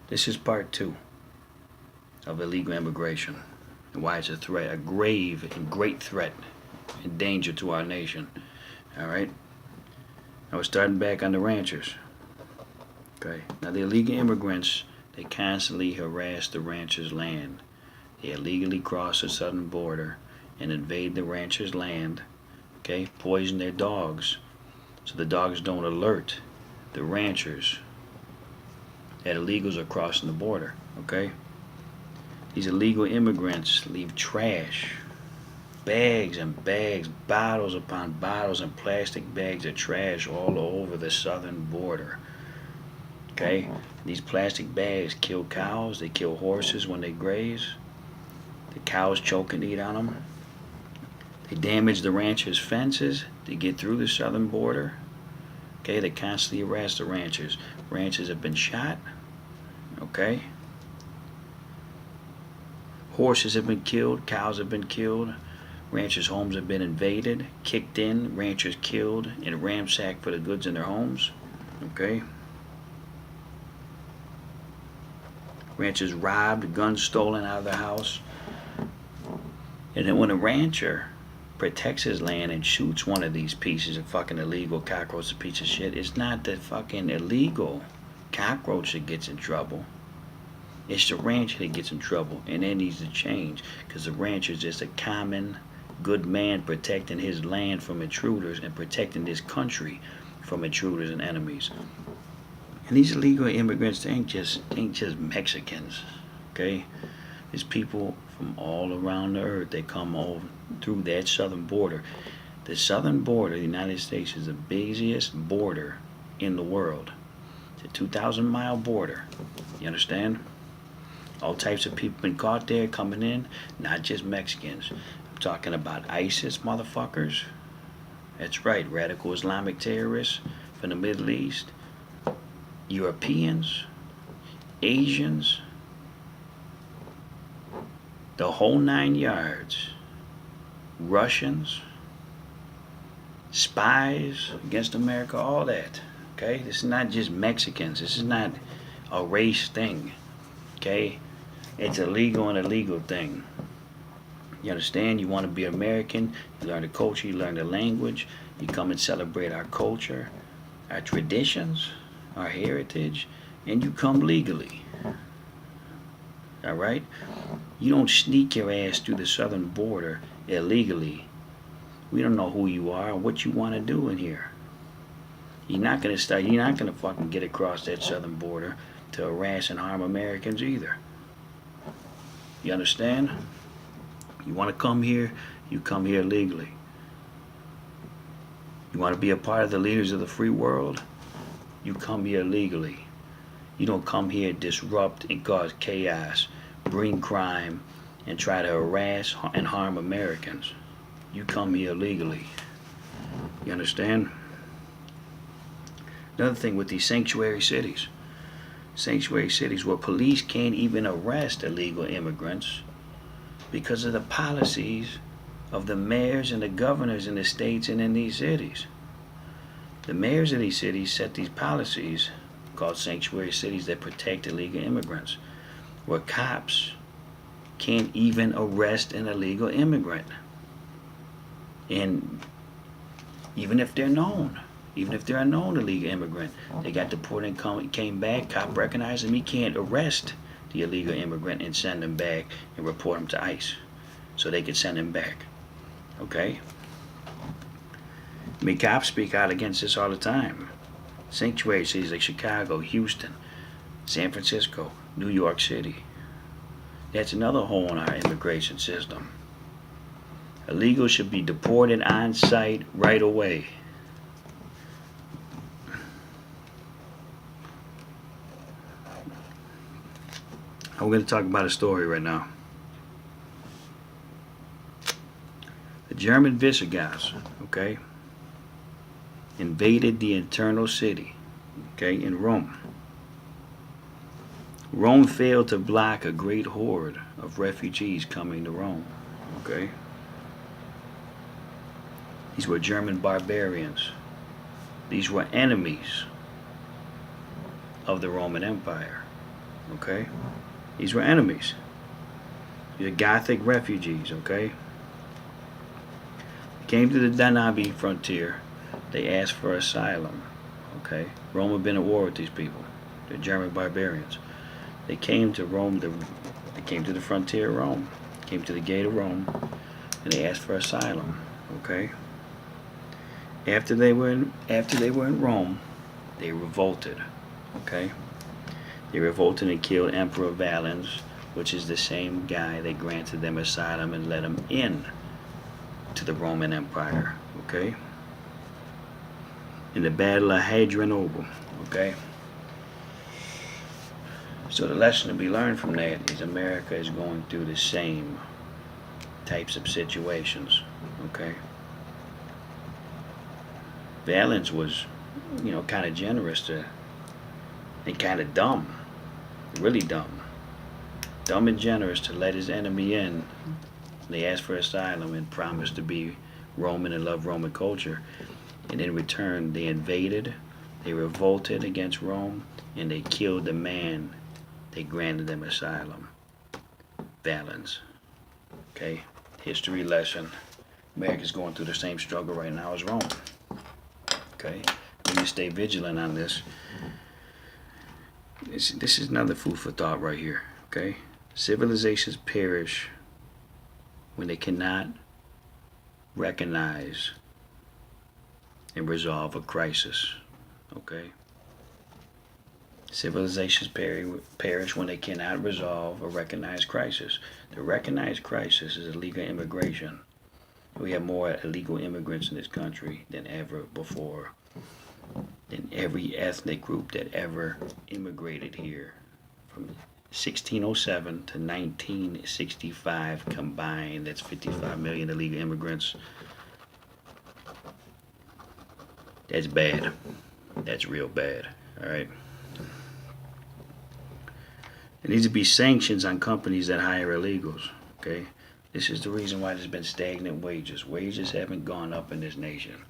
This is part 2 of illegal immigration and why it's a threat, a grave and great threat and danger to our nation. Alright? Now we're starting back on the ranchers. Okay. Now the illegal immigrants, they constantly harass the ranchers' land. They illegally cross the southern border and invade the ranchers' land. Okay, poison their dogs so the dogs don't alert the ranchers that illegals are crossing the border. Okay, these illegal immigrants leave trash, bags and bags, bottles upon bottles and plastic bags of trash all over the southern border. Okay, these plastic bags kill cows, they kill horses when they graze. The cows choke and eat on them. They damage the ranchers' fences to get through the southern border. Okay, they constantly harass the ranchers. Ranchers have been shot. Okay. Horses have been killed. Cows have been killed. Ranchers' homes have been invaded, kicked in, ranchers killed, and ransacked for the goods in their homes. Okay. Ranchers robbed, guns stolen out of their house. And then when a rancher protects his land and shoots one of these pieces of fucking illegal cockroach piece of shit, it's not the fucking illegal cockroach that gets in trouble. It's the rancher that gets in trouble, and that needs to change, because the rancher is just a common good man protecting his land from intruders and protecting this country from intruders and enemies. And these illegal immigrants, they ain't just Mexicans, okay? There's people from all around the earth that come over through that southern border. The southern border of the United States is the busiest border in the world. It's a 2,000-mile border. You understand? All types of people been caught there coming in, not just Mexicans. I'm talking about ISIS motherfuckers. That's right, radical Islamic terrorists from the Middle East. Europeans, Asians, the whole 9 yards. Russians, spies against America, all that. Okay, this is not just Mexicans. This is not a race thing. Okay, it's a legal and illegal thing. You understand? You want to be American, you learn the culture, you learn the language, you come and celebrate our culture, our traditions, our heritage, and you come legally. Alright? You don't sneak your ass through the southern border illegally. We don't know who you are and what you want to do in here. You're not gonna fucking get across that southern border to harass and harm Americans either. You understand? You want to come here, you come here legally. You want to be a part of the leaders of the free world, you come here legally. You don't come here, disrupt and cause chaos, bring crime, and try to harass and harm Americans. You come here legally. You understand? Another thing with these sanctuary cities where police can't even arrest illegal immigrants because of the policies of the mayors and the governors in the states and in these cities. The mayors of these cities set these policies called sanctuary cities that protect illegal immigrants, where cops can't even arrest an illegal immigrant. And even if they're a known illegal immigrant, they got deported and came back, cop recognized them, he can't arrest the illegal immigrant and send them back and report them to ICE so they could send him back. Okay? I mean, cops speak out against this all the time. Sanctuary cities like Chicago, Houston, San Francisco, New York City. That's another hole in our immigration system. Illegals should be deported on site right away. We're going to talk about a story right now. The German Visigoths, okay, invaded the internal city, okay, in Rome. Rome failed to block a great horde of refugees coming to Rome, okay. These were German barbarians. These were enemies of the Roman Empire. Okay? These were enemies. These are Gothic refugees, okay? Came to the Danube frontier. They asked for asylum, okay? Rome had been at war with these people. They're German barbarians. They came to Rome. They came to the frontier of Rome. Came to the gate of Rome, and they asked for asylum, okay? After they were in Rome, they revolted, okay? They revolted and killed Emperor Valens, which is the same guy that granted them asylum and let them in to the Roman Empire, okay? In the Battle of Hadrianople, okay? So the lesson to be learned from that is America is going through the same types of situations, okay? Valens was, kind of generous and kind of dumb, really dumb. Dumb and generous to let his enemy in. They asked for asylum and promised to be Roman and love Roman culture. And in return, they invaded, they revolted against Rome, and they killed the man that granted them asylum. Valens. Okay? History lesson. America's going through the same struggle right now as Rome. Okay? We need to stay vigilant on this. This is another food for thought right here. Okay? Civilizations perish when they cannot recognize and resolve a crisis. Okay? Civilizations perish when they cannot resolve or recognize crisis. The recognized crisis is illegal immigration. We have more illegal immigrants in this country than ever before. Than every ethnic group that ever immigrated here from 1607 to 1965 combined. That's 55 million illegal immigrants. That's bad. That's real bad. All right. There needs to be sanctions on companies that hire illegals. Okay. This is the reason why there's been stagnant wages. Wages haven't gone up in this nation.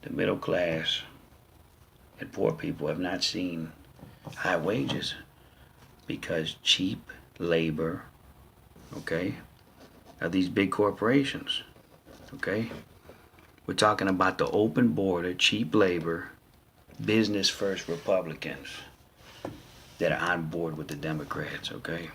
The middle class and poor people have not seen high wages because cheap labor, okay, of these big corporations, okay? We're talking about the open border, cheap labor, business first Republicans that are on board with the Democrats, okay?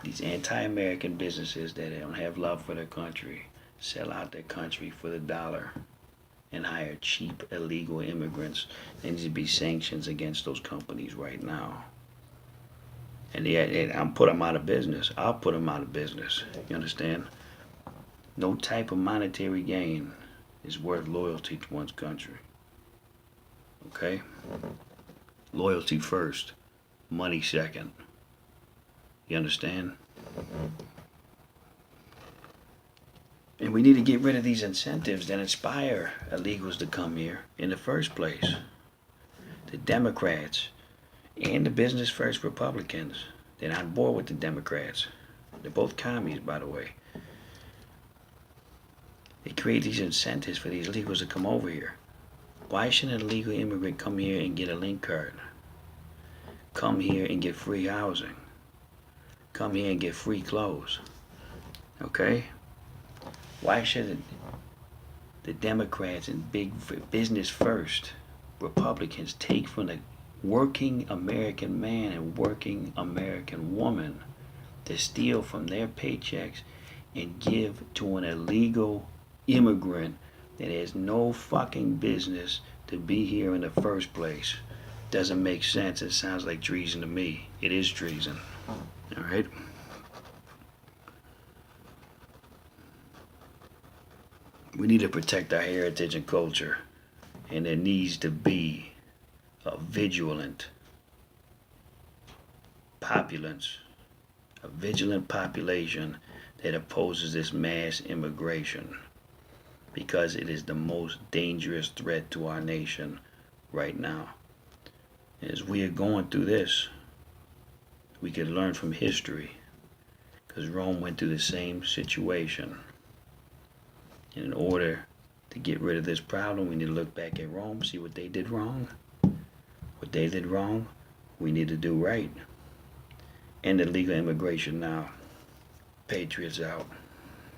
These anti-American businesses that don't have love for their country sell out their country for the dollar and hire cheap illegal immigrants. There needs to be sanctions against those companies right now. And I'll put them out of business. I'll put them out of business. You understand? No type of monetary gain is worth loyalty to one's country. Okay? Loyalty first, money second. You understand? And we need to get rid of these incentives that inspire illegals to come here in the first place. The Democrats and the business first Republicans, they're on board with the Democrats. They're both commies, by the way. They create these incentives for these illegals to come over here. Why should an illegal immigrant come here and get a link card? Come here and get free housing. Come here and get free clothes. Okay? Why should the Democrats and big business first Republicans take from the working American man and working American woman to steal from their paychecks and give to an illegal immigrant that has no fucking business to be here in the first place? Doesn't make sense. It sounds like treason to me. It is treason. All right? We need to protect our heritage and culture, and there needs to be a vigilant populace, a vigilant population that opposes this mass immigration, because it is the most dangerous threat to our nation right now. As we are going through this, we could learn from history, because Rome went through the same situation. And in order to get rid of this problem, we need to look back at Rome, see what they did wrong, What they did wrong, we need to do right. End illegal immigration now. Patriots out.